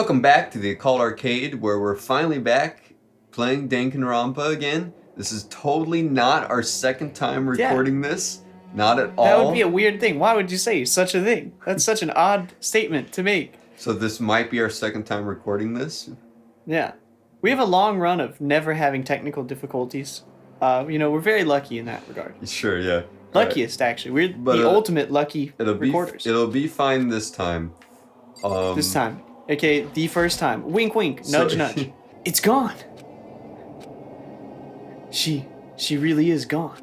Welcome back to the Occult Arcade, where we're finally back playing Danganronpa again. This is totally not our second time recording this. Not at all. That would be a weird thing. Why would you say such a thing? That's such an odd statement to make. So this might be our second time recording this? Yeah. We have a long run of never having technical difficulties. We're very lucky in that regard. Sure, yeah. Luckiest, actually. We're the ultimate lucky recorders. It'll be fine this time. This time. Okay, the first time. Wink, wink. Nudge, nudge. It's gone. She really is gone.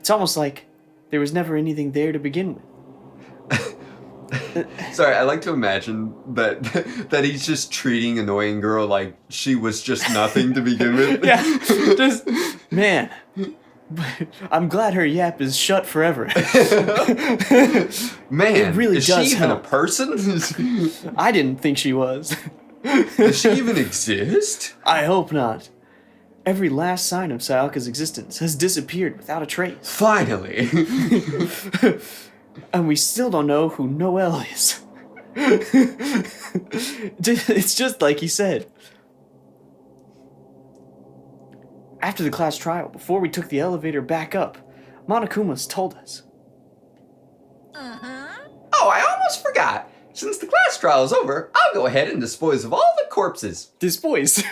It's almost like there was never anything there to begin with. Sorry, I like to imagine that he's just treating annoying girl like she was just nothing to begin with. Yeah, just, man, I'm glad her yap is shut forever. Man, it really is does she even help. a person? I didn't think she was. Does she even exist? I hope not. Every last sign of Sayaka's existence has disappeared without a trace. Finally. And we still don't know who Noelle is. It's just like he said. After the class trial, before we took the elevator back up, Monokuma's told us. Oh, I almost forgot. Since the class trial is over, I'll go ahead and dispose of all the corpses. Dispose.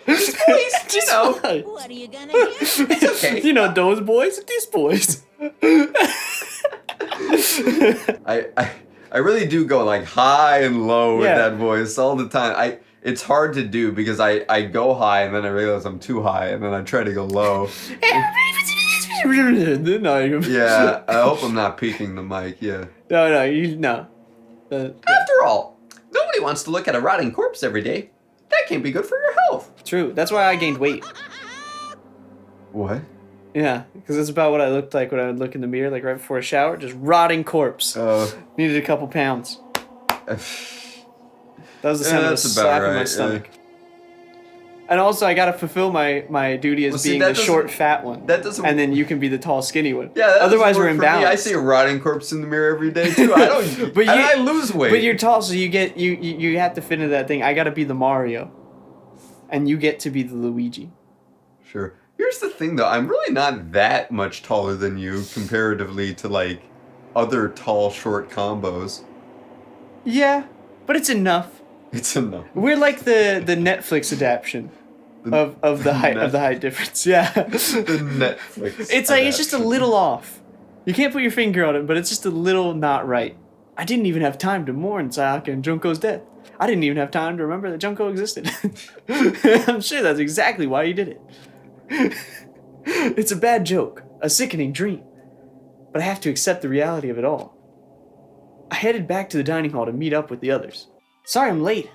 Dispose, you know. What are you gonna do? It's okay. You know those boys, these boys. I really do go like high and low with Yeah. that voice all the time. It's hard to do because I go high and then I realize I'm too high and then I try to go low. Yeah, I hope I'm not peaking the mic, yeah. No. After all, nobody wants to look at a rotting corpse every day. That can't be good for your health. True, that's why I gained weight. What? Yeah, because that's about what I looked like when I would look in the mirror, like right before a shower, just rotting corpse. Needed a couple pounds. That was the sound of a slap in my stomach. And also, I gotta fulfill my duty as being the short, fat one. That doesn't. And then you can be the tall, skinny one. Yeah. Otherwise, we're imbalanced. Me. I imbalanced. see a rotting corpse in the mirror every day too. I don't. But I lose weight. But you're tall, so you have to fit into that thing. I gotta be the Mario, and you get to be the Luigi. Sure. Here's the thing, though. I'm really not that much taller than you comparatively to like other tall, short combos. Yeah, but it's enough. It's enough. We're like the Netflix adaptation of the height difference. Yeah. The Netflix. It's like it's just a little off. You can't put your finger on it, but it's just a little not right. I didn't even have time to mourn Sayaka and Junko's death. I didn't even have time to remember that Junko existed. I'm sure that's exactly why you did it. It's a bad joke, a sickening dream, but I have to accept the reality of it all. I headed back to the dining hall to meet up with the others. Sorry I'm late.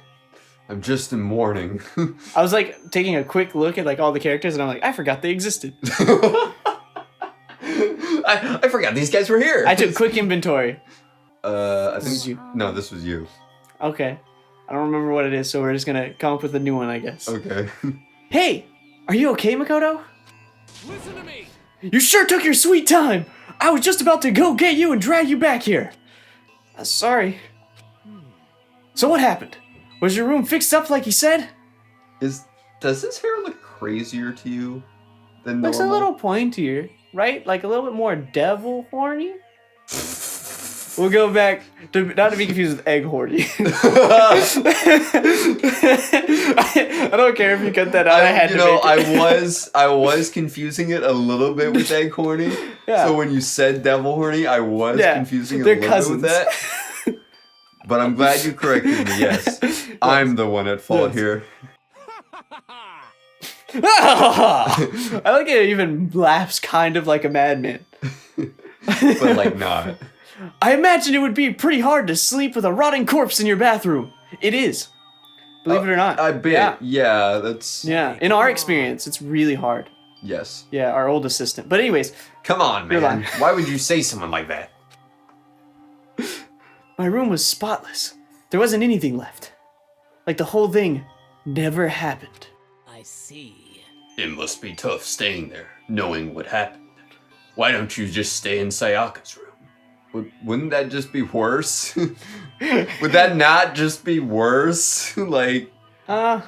I'm just in mourning. I was like taking a quick look at like all the characters and I'm like, I forgot they existed. I forgot these guys were here. I took quick inventory. I think This is you. No, this was you. Okay. I don't remember what it is, so we're just gonna come up with a new one, I guess. Okay. Hey! Are you okay, Makoto? Listen to me! You sure took your sweet time! I was just about to go get you and drag you back here! Sorry. So what happened? Was your room fixed up like you said? Does this hair look crazier to you than Looks normal? a little pointier, right? Like a little bit more devil horny? We'll go back to not to be confused with egg horny. I don't care if you cut that out. I had to make it. I was confusing it a little bit with egg horny. Yeah. So when you said devil horny, I was confusing it they're a little cousins. bit with that. But I'm glad you corrected me. Yes, I'm the one at fault here. I like it even laughs kind of like a madman. But like not. I imagine it would be pretty hard to sleep with a rotting corpse in your bathroom. It is. Believe it or not. I bet. Yeah, that's. Yeah. In our experience, it's really hard. Yes. Yeah, our old assistant. But anyways, Come on, You're man. lying. Why would you say someone like that? my room was spotless. There wasn't anything left. Like the whole thing never happened. I see. It must be tough staying there, knowing what happened. Why don't you just stay in Sayaka's room? Wouldn't that just be worse? Would that not just be worse? Like, I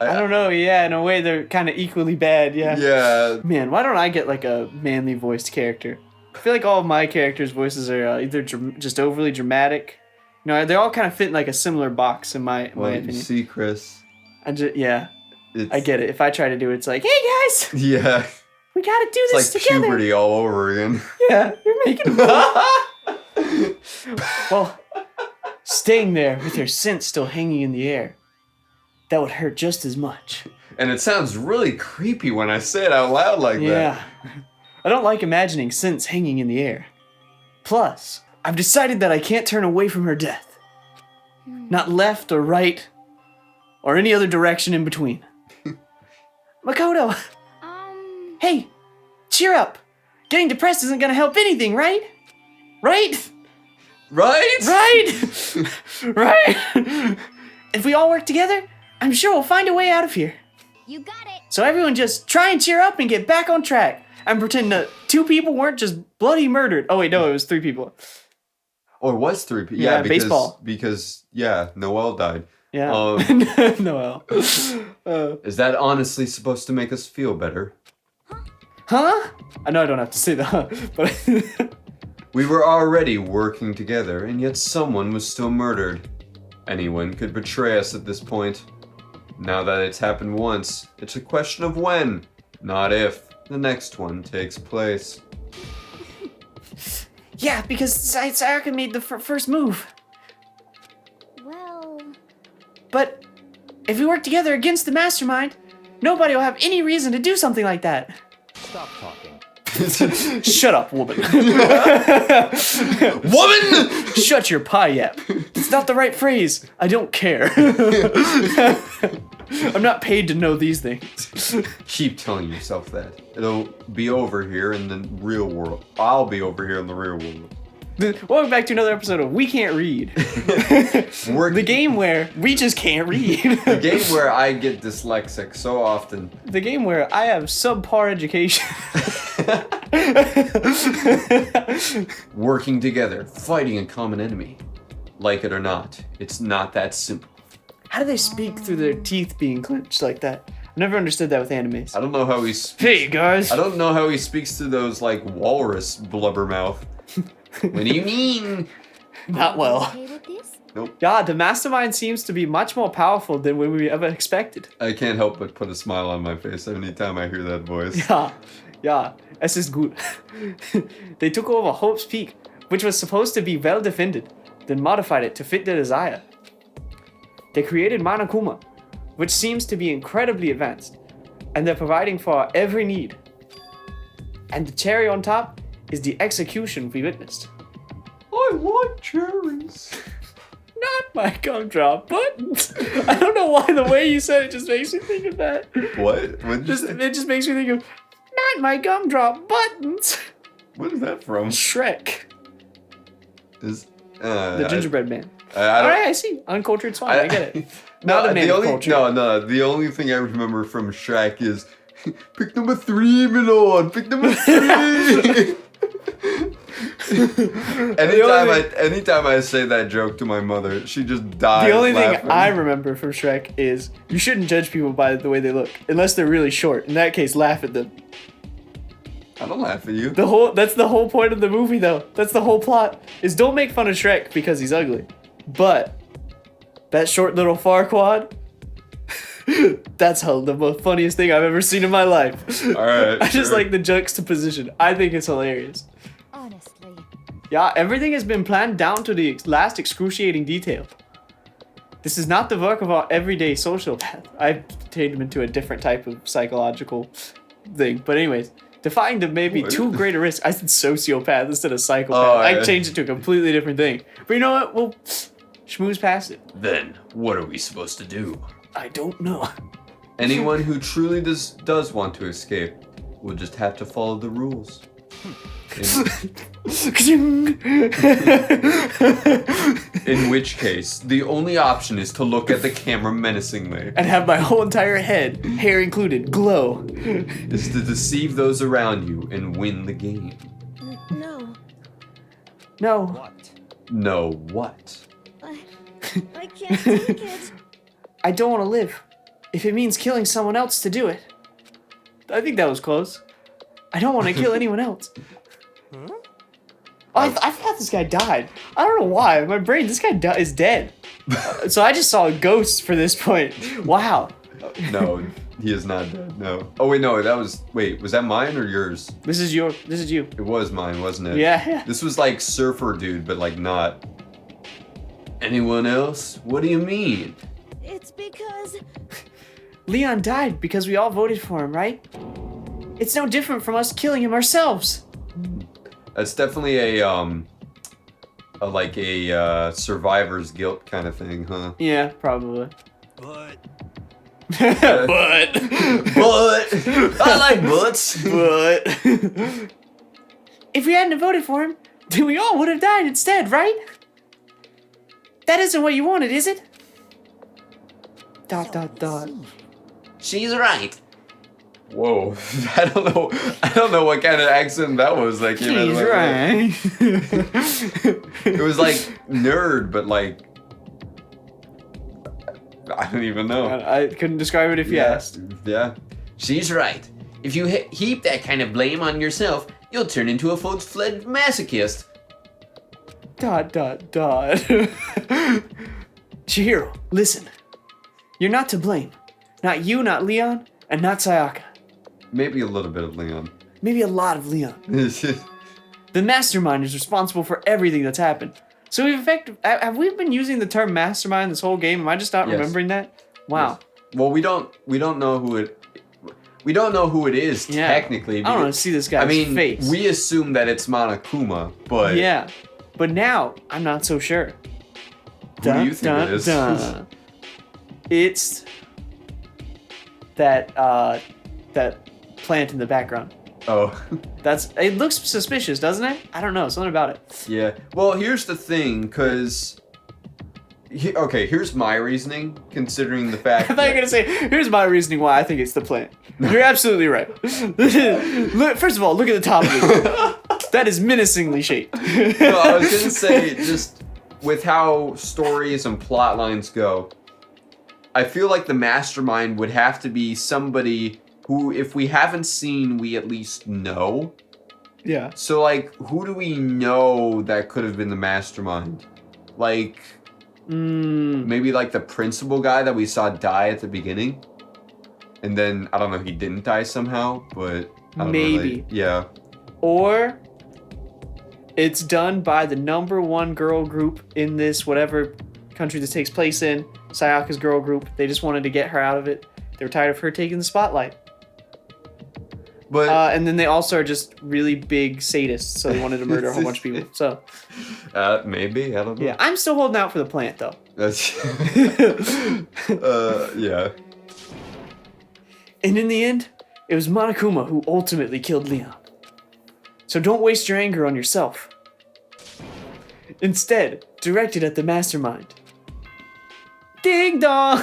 don't know. Yeah, in a way, they're kind of equally bad. Yeah. yeah. Man, why don't I get like a manly voiced character? I feel like all of my characters' voices are either just overly dramatic. You know, they all kind of fit in like a similar box in my Well, you opinion. see, Chris. Yeah, It's, I get it. If I try to do it, it's like, hey guys, Yeah. we gotta do It's this like together. puberty all over again. Yeah, you're making Well, staying there with your scent still hanging in the air, that would hurt just as much. And it sounds really creepy when I say it out loud like that. Yeah. I don't like imagining scents hanging in the air. Plus, I've decided that I can't turn away from her death. Not left or right, or any other direction in between. Makoto, hey, cheer up. Getting depressed isn't gonna help anything, right? Right? Right? Right? Right? If we all work together, I'm sure we'll find a way out of here. You got it. So everyone just try and cheer up and get back on track. And pretend that 2 people weren't just bloody murdered. Oh wait, no, it was 3 people. Or it was 3 people. Yeah, because, baseball. Because, yeah, Noel died. Yeah. Noel. Is that honestly supposed to make us feel better? Huh? I know I don't have to say that, but We were already working together, and yet someone was still murdered. Anyone could betray us at this point. Now that it's happened once, it's a question of when, not if, the next one takes place. yeah, because Sayaka made the first move. Well, But if we work together against the mastermind, nobody will have any reason to do something like that. Stop talking. Shut up, woman. Woman! Shut your pie yap. It's not the right phrase. I don't care. I'm not paid to know these things. Keep telling yourself that. It'll be over here in the real world. I'll be over here in the real world. Welcome back to another episode of We Can't Read. The game where we just can't read. The game where I get dyslexic so often. The game where I have subpar education. Working together, fighting a common enemy. Like it or not, it's not that simple. How do they speak through their teeth being clenched like that? I've never understood that with animes. I don't know how he speaks. Hey guys. I don't know how he speaks to those like walrus blubber mouth. What do you mean? Not well. okay with this? Yeah, the mastermind seems to be much more powerful than we ever expected. I can't help but put a smile on my face anytime I hear that voice. Yeah, es ist gut. They took over Hope's Peak, which was supposed to be well defended, then modified it to fit their desire. They created Monokuma, which seems to be incredibly advanced, and they're providing for our every need. And the cherry on top is the execution we witnessed. I like cherries. Not my gumdrop buttons. I don't know why the way you said it just makes me think of that. What? What did you say? It just makes me think of not my gumdrop buttons. What is that from? Shrek, Is the gingerbread man. I All don't, right, I see. Uncultured swine. I get it. No, Not a man the of only culture. no. The only thing I remember from Shrek is pick number 3, Milon. Pick number 3. anytime I say that joke to my mother, she just dies. The only laughing. thing I remember from Shrek is you shouldn't judge people by the way they look, unless they're really short. In that case, laugh at them. I don't laugh at you. That's the whole point of the movie, though. That's the whole plot. Is don't make fun of Shrek because he's ugly. But that short little Farquaad, that's the most funniest thing I've ever seen in my life. All right. I just sure. like the juxtaposition. I think it's hilarious. Honestly. Yeah, everything has been planned down to the last excruciating detail. This is not the work of our everyday sociopath. I've turned him into a different type of psychological thing. But anyways, defying the maybe What? too great a risk. I said sociopath instead of psychopath. Oh, I yeah. changed it to a completely different thing. But you know what? We'll schmooze past it. Then what are we supposed to do? I don't know. Anyone who truly does want to escape will just have to follow the rules. In which case, the only option is to look at the camera menacingly, And have my whole entire head, hair included, glow. is to deceive those around you and win the game. No. No. What? No, what? I can't take it. I don't want to live. If it means killing someone else to do it. I think that was close. I don't want to kill anyone else. Huh? Oh, I thought this guy died. I don't know why. My brain, this guy is dead. So I just saw a ghost for this point. Wow. No, he is not dead. No. Oh wait, no. That was. Wait, was that mine or yours? This is you. It was mine, wasn't it? Yeah. This was like Surfer Dude, but like not. Anyone else? What do you mean? It's because Leon died because we all voted for him, right? It's no different from us killing him ourselves. That's definitely a survivor's guilt kind of thing, huh? Yeah, probably. But But I like butts. But if we hadn't voted for him, then we all would have died instead, right? That isn't what you wanted, is it? ... She's right. Whoa, I don't know what kind of accent that was that came out of He's my mouth. right. It was like nerd, but like I don't even know. I couldn't describe it if you asked. Yeah. She's right. If you heap that kind of blame on yourself, you'll turn into a full-fledged masochist. ... Chihiro, listen. You're not to blame. Not you, not Leon, and not Sayaka. Maybe a little bit of Leon. Maybe a lot of Leon. The mastermind is responsible for everything that's happened. So have we been using the term mastermind this whole game? Am I just not Yes. remembering that? Wow. Well, we don't know who it is Yeah. technically. I don't want to see this guy's I mean, face. we assume that it's Monokuma, but Yeah. But now, I'm not so sure. Who do you think it is? It's that plant in the background. Oh, It looks suspicious, doesn't it? I don't know, something about it. yeah. Well, here's the thing, because here's my reasoning, considering the fact. I thought you were gonna say, here's my reasoning why I think it's the plant. You're absolutely right. Look, first of all, look at the top of it. That is menacingly shaped. No, I was gonna say, just with how stories and plot lines go, I feel like the mastermind would have to be somebody who, if we haven't seen, we at least know. Yeah. So, like, who do we know that could have been the mastermind? Like, maybe like the principal guy that we saw die at the beginning? And then, I don't know, he didn't die somehow, but I don't Maybe. Really, yeah. Or it's done by the #1 girl group in this whatever country this takes place in, Sayaka's girl group. They just wanted to get her out of it. They were tired of her taking the spotlight. But And then they also are just really big sadists, so they wanted to murder a whole bunch of people. So, maybe, I don't know. yeah, I'm still holding out for the plant, though. That's yeah. And in the end, it was Monokuma who ultimately killed Leon. So don't waste your anger on yourself. Instead, direct it at the mastermind. Ding dong!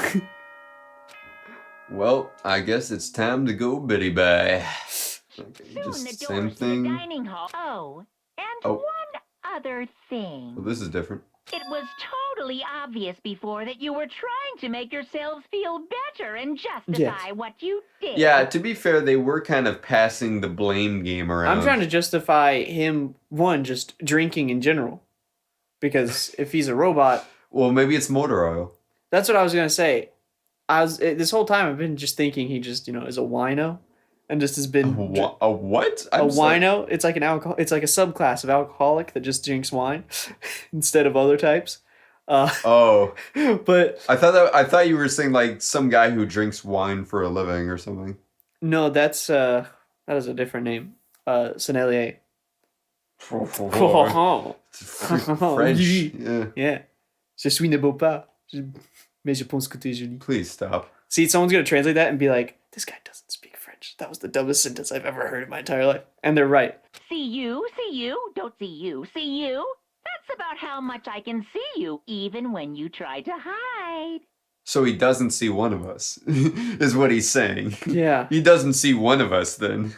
Well, I guess it's time to go biddy bye. Okay, Soon just the same doors to the thing. dining hall. Oh, and Oh. one other thing. Well, this is different. It was totally obvious before that you were trying to make yourselves feel better and justify what you did. Yeah, to be fair, they were kind of passing the blame game around. I'm trying to justify him, one, just drinking in general. Because if he's a robot, Well, maybe it's motor oil. that's what I was going to say. This whole time I've been just thinking he just, is a wino. And just has been... A what? A wino, it's like an alcohol. It's like a subclass of alcoholic that just drinks wine instead of other types. Oh, But I thought you were saying like some guy who drinks wine for a living or something. no, that is a different name. Sommelier. French. Yeah. Yeah. Je suis ne beau pas, mais je pense que tu es jolie. Please stop. See, someone's gonna translate that and be like, "This guy doesn't speak French." That was the dumbest sentence I've ever heard in my entire life, and they're right. See you, don't see you, see you. That's about how much I can see you, even when you try to hide. So he doesn't see one of us, is what he's saying. Yeah. He doesn't see one of us then.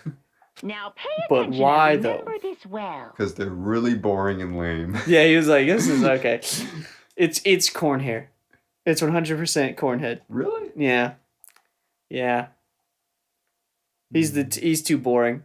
Now pay But attention why, and though? remember this well. Because they're really boring and lame. Yeah, he was like, this is okay. It's corn hair. It's 100% corn head. Really? Yeah. Yeah. He's too boring.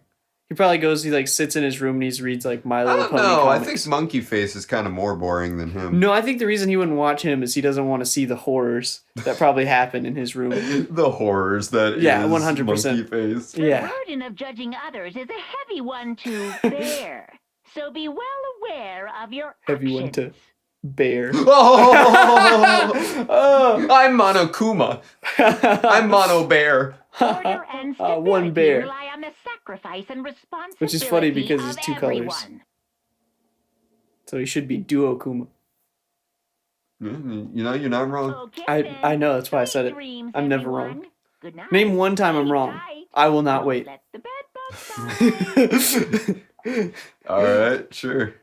He probably goes, he like sits in his room and he reads like My I Little don't Pony know. I comics. think Monkey Face is kind of more boring than him. No, I think the reason he wouldn't watch him is he doesn't want to see the horrors that probably happen in his room. The horrors that Yeah, is 100%. Monkey Face. The Yeah. burden of judging others is a heavy one to bear. So be well aware of your Heavy one actions. to bear. Oh! Oh. I'm Monokuma. I'm Mono Bear. Order and stability One bear. rely on the sacrifice and responsibility Which is funny because of it's two colors. everyone. So he should be Duo Kuma. You know, you're not wrong. Okay, I then. know, that's why I said it. Sweet dreams, I'm never everyone. wrong. Good night. Name one time I'm Sleep wrong. tight. I will not Don't wait. Let the bed bugs die. All right, sure.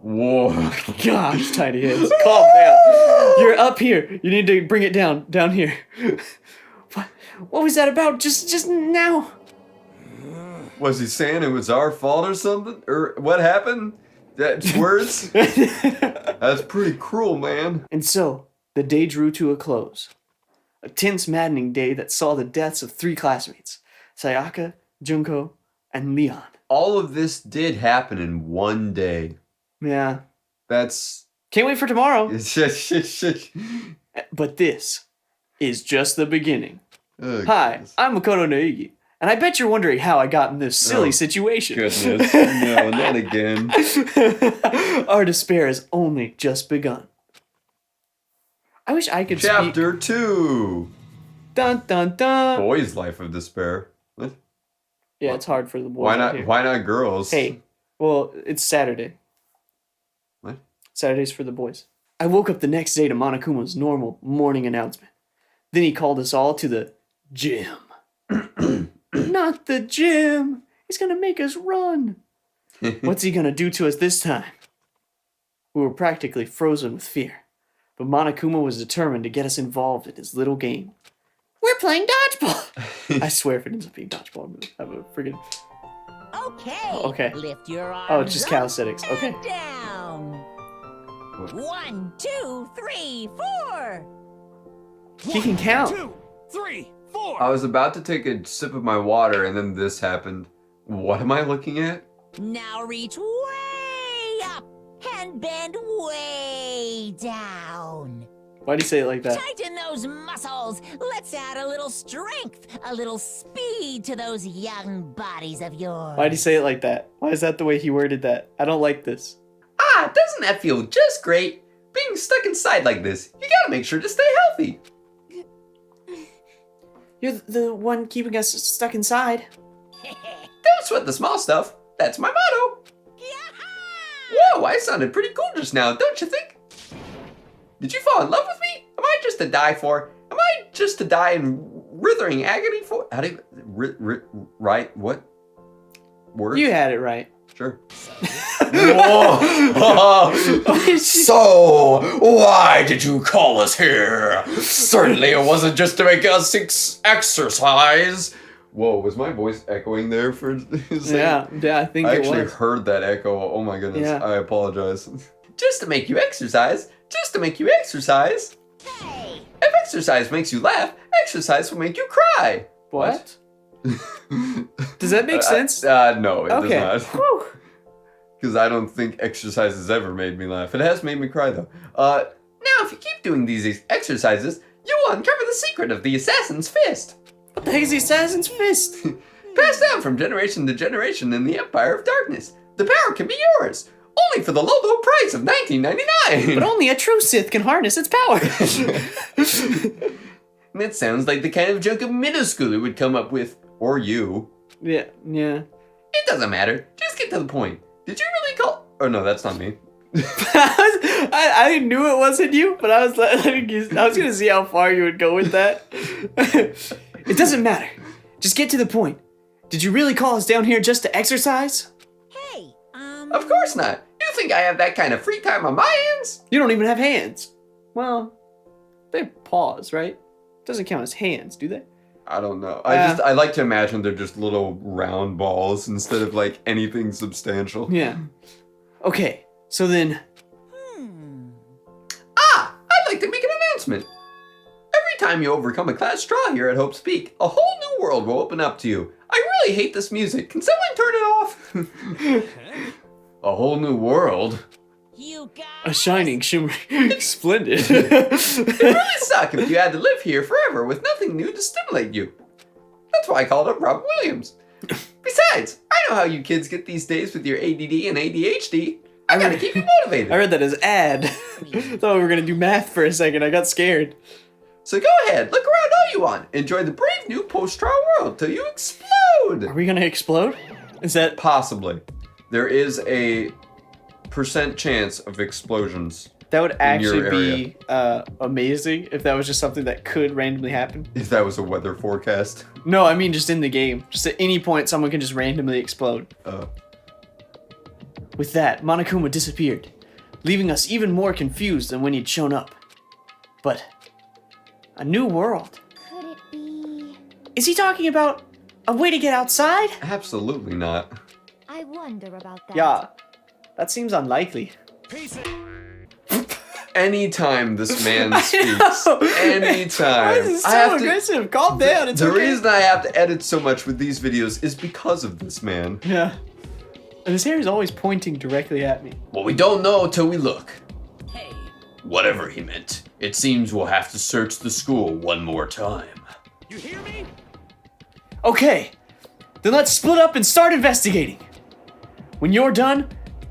Whoa. Gosh, tiny heads. Calm down. You're up here. You need to bring it down here. What was that about just now? Was he saying it was our fault or something? Or what happened? That's words? That's pretty cruel, man. And so, the day drew to a close. A tense, maddening day that saw the deaths of 3 classmates, Sayaka, Junko, and Leon. All of this did happen in one day. Yeah. That's... Can't wait for tomorrow. Oh, But this is just the beginning. Oh, Hi, goodness. I'm Makoto Naegi, and I bet you're wondering how I got in this silly Oh, situation. Goodness. No, not again. Our despair has only just begun. I wish I could speak. Chapter 2. Dun dun dun. Boy's Life of Despair. What? Yeah, it's hard for the boys. Why out not? here. Why not girls? Hey, well, it's Saturday. What? Saturday's for the boys. I woke up the next day to Monokuma's normal morning announcement. Then he called us all to the gym. Not the gym. He's gonna make us run. What's he gonna do to us this time? We were practically frozen with fear, but Monokuma was determined to get us involved in his little game. We're playing dodgeball. I swear if it ends up being dodgeball, I'm gonna have a friggin' Okay. Oh, okay. Lift your arms. Oh, it's just up calisthenics. and Okay. Down. 1, 2, 3, 4. He can count. 2, 3, 4. I was about to take a sip of my water and then this happened. What am I looking at? Now reach way up and bend way down. Why'd he say it like that? Tighten those muscles. Let's add a little strength, a little speed to those young bodies of yours. Why'd he say it like that? Why is that the way he worded that? I don't like this. Ah, doesn't that feel just great? Being stuck inside like this, you gotta make sure to stay healthy. You're the one keeping us stuck inside. Don't sweat the small stuff. That's my motto. Whoa, I sounded pretty cool just now, don't you think? Did you fall in love with me? Am I just to die for? Am I just to die in withering agony for? How do you... right? What? Words? You had it right. Sure. Whoa! So, why did you call us here? Certainly it wasn't just to make us exercise. Whoa, was my voice echoing there for a second? Yeah, I think I it actually was. heard that echo. Oh my goodness. Yeah. I apologize. Just to make you exercise. Just to make you exercise. Hey. If exercise makes you laugh, exercise will make you cry. What? Does that make sense? No, it Okay. does not. Whew. Because I don't think exercise has ever made me laugh. It has made me cry though. Now, if you keep doing these exercises, you will uncover the secret of the assassin's fist. What the heck is the assassin's fist? Passed down from generation to generation in the Empire of Darkness. The power can be yours, only for the low, low price of $19.99. But only a true Sith can harness its power. That sounds like the kind of joke a middle schooler would come up with. Or you. yeah. It doesn't matter. Just get to the point. Did you really call? Oh no, that's not me. I knew it wasn't you, but I was gonna see how far you would go with that. It doesn't matter. Just get to the point. Did you really call us down here just to exercise? Hey. Of course not. You think I have that kind of free time on my hands? You don't even have hands. Well, they're paws, right? Doesn't count as hands, do they? I don't know. I like to imagine they're just little round balls instead of like anything substantial. Yeah. Okay, so then, I'd like to make an announcement. Every time you overcome a class draw here at Hope's Peak, a whole new world will open up to you. I really hate this music. Can someone turn it off? A whole new world. You a guys. shining, shimmering, splendid. It really suck if you had to live here forever with nothing new to stimulate you. That's why I called up Rob Williams. Besides, I know how you kids get these days with your ADD and ADHD. I gotta keep you motivated. I read that as ad. Thought we were gonna do math for a second. I got scared. So go ahead, look around all you want. Enjoy the brave new post-trial world till you explode. Are we gonna explode? Is that Possibly. There is a % chance of explosions that would in your actually be amazing if that was just something that could randomly happen? if that was a weather forecast. No, I mean just in the game. Just at any point, someone can just randomly explode. With that, Monokuma disappeared, leaving us even more confused than when he'd shown up. But a new world. Could it be? Is he talking about a way to get outside? Absolutely not. I wonder about that. Yeah, that seems unlikely. Anytime this man speaks, anytime. Why is it I so have to- aggressive? Calm down. It's the okay. reason I have to edit so much with these videos is because of this man. Yeah. And his hair is always pointing directly at me. Well, we don't know till we look. Hey. Whatever he meant, it seems we'll have to search the school one more time. You hear me? Okay, then let's split up and start investigating. When you're done,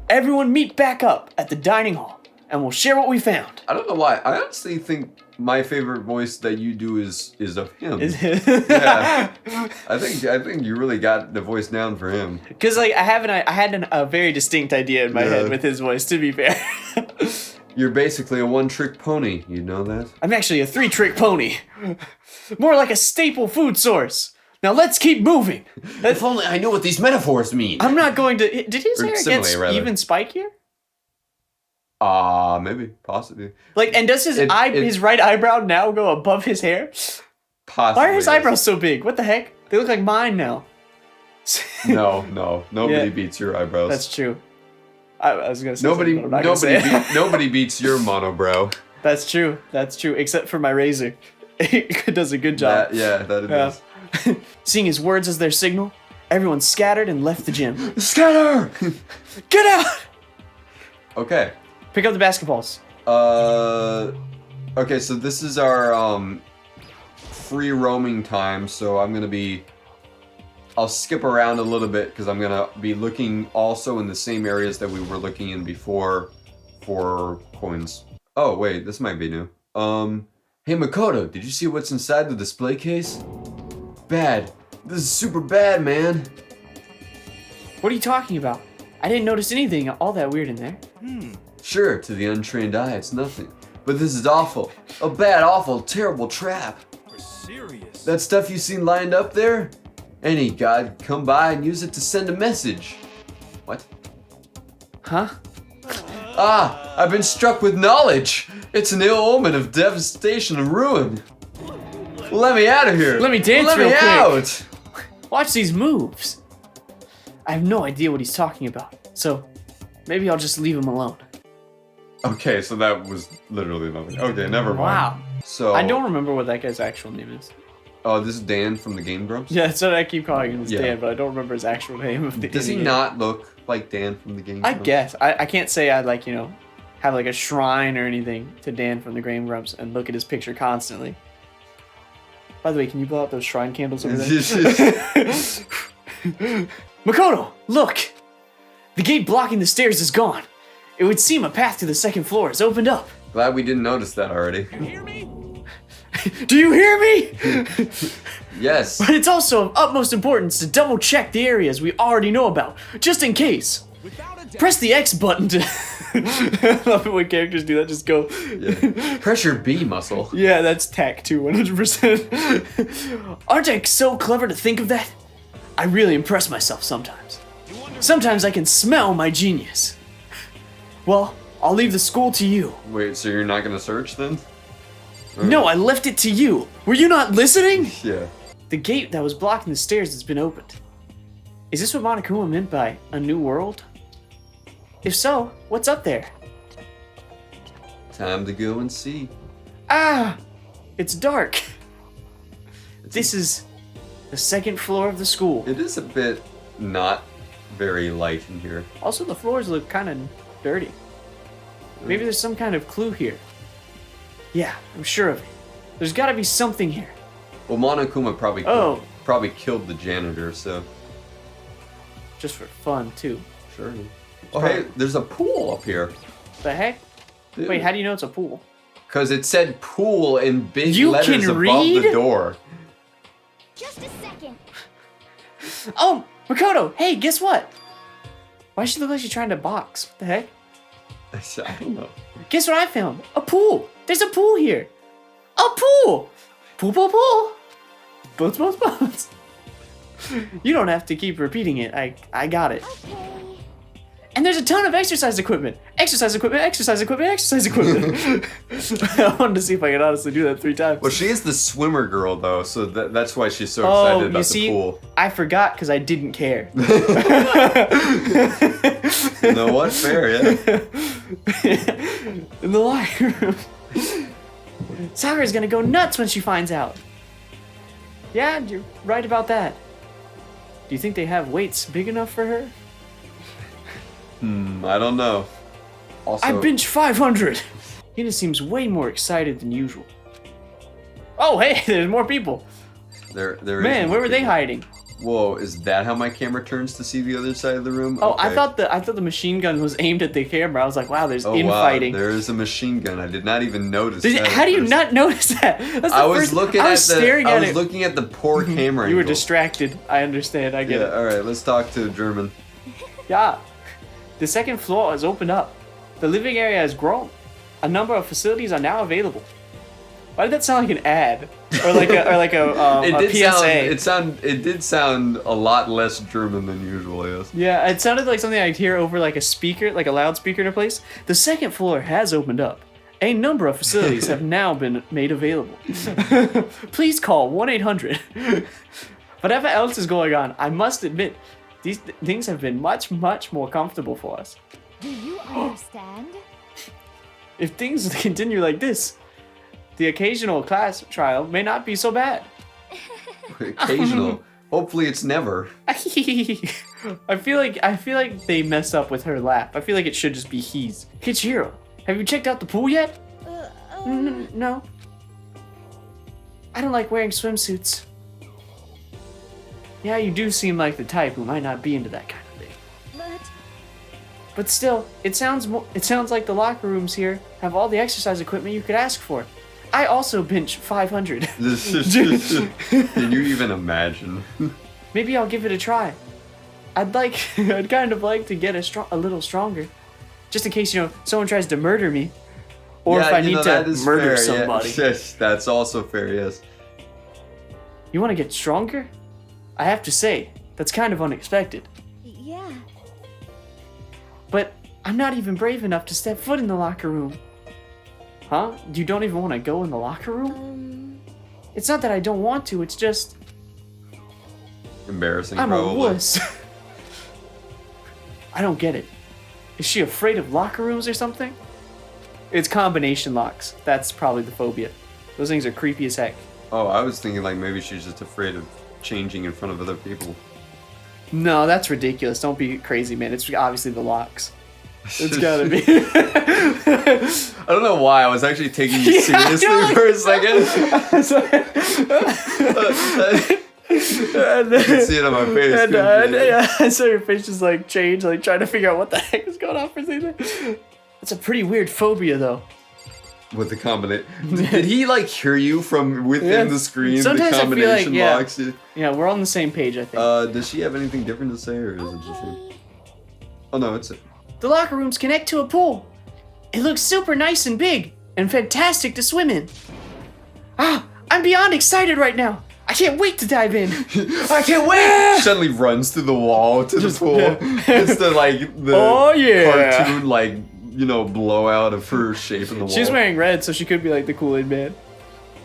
everyone meet back up at the dining hall, and we'll share what we found. I don't know why. I honestly think my favorite voice that you do is of him. Yeah. I think you really got the voice down for him. Because like I had a very distinct idea in my Yeah. head with his voice. To be fair, You're basically a one-trick pony. You know that? I'm actually a 3-trick pony, more like a staple food source. Now let's keep moving. If only I knew what these metaphors mean. I'm not going to. Did his Or hair simile, get rather. even spikier? Maybe, possibly. Like, and does his It- his right eyebrow now go above his hair? Possibly. Why are his yes. eyebrows so big? What the heck? They look like mine now. No, nobody Yeah. beats your eyebrows. That's true. I was gonna say Nobody, something, but I'm not gonna say it. nobody beats your monobrow. That's true. That's true. Except for my razor, it does a good job. That it Yeah. is. Seeing his words as their signal, everyone scattered and left the gym. Scatter! Get out! Okay. Pick up the basketballs. Okay, so this is our free roaming time, so I'll skip around a little bit because I'm gonna be looking also in the same areas that we were looking in before for coins. Oh wait, this might be new. Hey Makoto, did you see what's inside the display case? Bad. This is super bad, man. What are you talking about? I didn't notice anything all that weird in there. Sure, to the untrained eye, it's nothing. But this is awful. A bad, awful, terrible trap. We're serious. That stuff you seen lined up there? Any god come by and use it to send a message. What? Huh? Ah, I've been struck with knowledge. It's an ill omen of devastation and ruin. Let me out of here. Let me dance Let real me quick. out. Watch these moves. I have no idea what he's talking about, so maybe I'll just leave him alone. Okay, so that was literally nothing. Okay, never mind. Wow. So I don't remember what that guy's actual name is. Oh, this is Dan from the Game Grumps. Yeah, that's what I keep calling him, is Yeah. Dan, but I don't remember his actual name. Of the Does he idiot. not look like Dan from the Game I Grumps? guess. I can't say I like, have like a shrine or anything to Dan from the Game Grumps and look at his picture constantly. By the way, can you blow out those shrine candles over there? Makoto, look! The gate blocking the stairs is gone. It would seem a path to the second floor has opened up. Glad we didn't notice that already. You hear me? Do you hear me? Yes. But it's also of utmost importance to double check the areas we already know about, just in case. Without a doubt. Press the X button to. I love it when characters do that. Just go. Yeah. Pressure B muscle. Yeah, that's tack too, 100%. Aren't I so clever to think of that? I really impress myself sometimes. Sometimes I can smell my genius. Well, I'll leave the school to you. Wait, so you're not gonna search then? No, I left it to you. Were you not listening? Yeah. The gate that was blocking the stairs has been opened. Is this what Monokuma meant by a new world? If so, what's up there? Time to go and see. Ah! It's dark. This is the second floor of the school. It is a bit not very light in here. Also, the floors look kind of dirty. Maybe there's some kind of clue here. Yeah, I'm sure of it. There's got to be something here. Well, Monokuma probably Oh. probably killed the janitor, so Just for fun, too. sure. Oh, hey, there's a pool up here. The heck? Wait, how do you know it's a pool? Because it said pool in big You letters can above read? the door. Just a second. Oh, Makoto! Hey, guess what? Why does she look like she's trying to box? What the heck? I don't know. Guess what I found? A pool! There's a pool here! A pool! Pool, pool, pool! Boats, boats, boats! You don't have to keep repeating it. I got it. Okay. And there's a ton of exercise equipment! Exercise equipment, exercise equipment, exercise equipment! I wanted to see if I could honestly do that 3 times. Well, she is the swimmer girl, though, so that's why she's so Oh, excited you about see, the pool. I forgot because I didn't care. You know what? Fair, yeah. In the locker room. Sakura's gonna go nuts when she finds out. Yeah, you're right about that. Do you think they have weights big enough for her? I don't know. Also, I bench 500! Hina seems way more excited than usual. Oh, hey, there's more people. there is Man, more where were they people. hiding? Whoa, is that how my camera turns to see the other side of the room? Oh, Okay. I thought the machine gun was aimed at the camera. I was like, wow, there's Oh, infighting. wow, there is a machine gun. I did not even notice that. How do you first. not notice that? That's the I was first- looking I was staring at it. looking at the poor camera You were angle. distracted. I understand. I get Yeah, it. alright, let's talk to German. Yeah. The second floor has opened up. The living area has grown. A number of facilities are now available. Why did that sound like an ad? Or like a PSA? It did sound a lot less German than usual, yes. Yeah, it sounded like something I'd hear over like a speaker, like a loudspeaker in a place. The second floor has opened up. A number of facilities have now been made available. Please call 1-800. Whatever else is going on, I must admit, these things have been much, much more comfortable for us. Do you understand? If things continue like this, the occasional class trial may not be so bad. Occasional. Hopefully it's never. I feel like they messed up with her laugh. I feel like it should just be he's. Kichiro, have you checked out the pool yet? No. I don't like wearing swimsuits. Yeah, you do seem like the type who might not be into that kind of thing. But still, it sounds like the locker rooms here have all the exercise equipment you could ask for. I also bench 500. Can you even imagine? Maybe I'll give it a try. I'd kind of like to get a little stronger. Just in case, someone tries to murder me. Or if I need that to is murder fair, yeah. somebody. Yes, that's also fair, yes. You want to get stronger? I have to say, that's kind of unexpected. Yeah. But I'm not even brave enough to step foot in the locker room. Huh? You don't even want to go in the locker room? It's not that I don't want to, it's just Embarrassing, I'm probably. a wuss. I don't get it. Is she afraid of locker rooms or something? It's combination locks. That's probably the phobia. Those things are creepy as heck. Oh, I was thinking like maybe she's just afraid of changing in front of other people. No, that's ridiculous. Don't be crazy, man. It's obviously the locks. It's gotta be. I don't know why I was actually taking you seriously for a second. And You can see it on my face. And, couldn't you? yeah, I saw your face just like change, like trying to figure out what the heck is going on for something. That's a pretty weird phobia, though. With the combination. Did he like hear you from within Yeah. the screen? Sometimes the I feel like, combination yeah. locks. Yeah, we're on the same page, I think. Does she have anything different to say, or is it just me? Oh no, it's it. The locker rooms connect to a pool. It looks super nice and big and fantastic to swim in. Ah, I'm beyond excited right now. I can't wait to dive in. I can't wait! Suddenly runs through the wall to the pool. yeah. It's the like the Oh, yeah. cartoon like blowout of her shape in the wall. She's wearing red, so she could be like the Kool-Aid Man.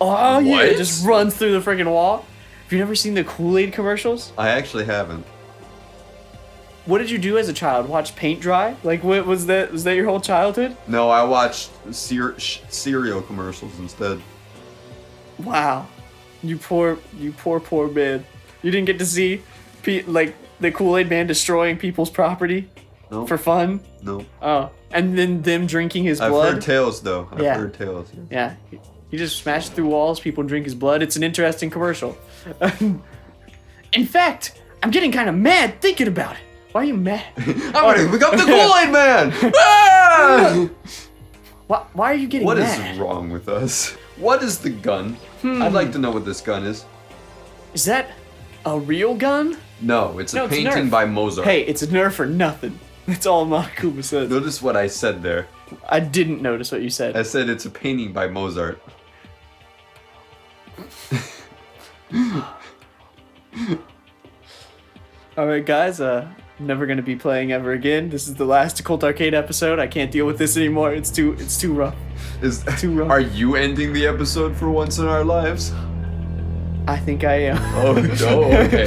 Oh yeah, What? just runs through the freaking wall. Have you never seen the Kool-Aid commercials? I actually haven't. What did you do as a child? Watch paint dry? Like, what was that? Was that your whole childhood? No, I watched cereal commercials instead. Wow, you poor man. You didn't get to see, like, the Kool-Aid Man destroying people's property No. for fun. No. Oh, and then them drinking his I've blood. heard tales though. I've Yeah. heard tales. Yeah, he just smashed through walls. People drink his blood. It's an interesting commercial. In fact, I'm getting kind of mad thinking about it. Why are you mad? I'm gonna become the Kool-Aid Man! Ah! Why are you getting What is mad? wrong with us? What is the gun? I'd like to know what this gun is. Is that a real gun? No, it's No, a it's a painting Nerf. by Mozart. Hey, it's a Nerf or nothing. That's all Monokuma says. Notice what I said there. I didn't notice what you said. I said it's a painting by Mozart. Alright guys, never gonna be playing ever again. This is the last Occult Arcade episode. I can't deal with this anymore. It's too rough. Too rough. Are you ending the episode for once in our lives? I think I am. Oh, no, okay.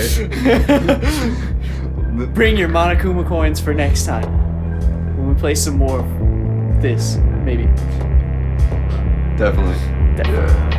Bring your Monokuma coins for next time. When we play some more of this, maybe. Definitely. Definitely.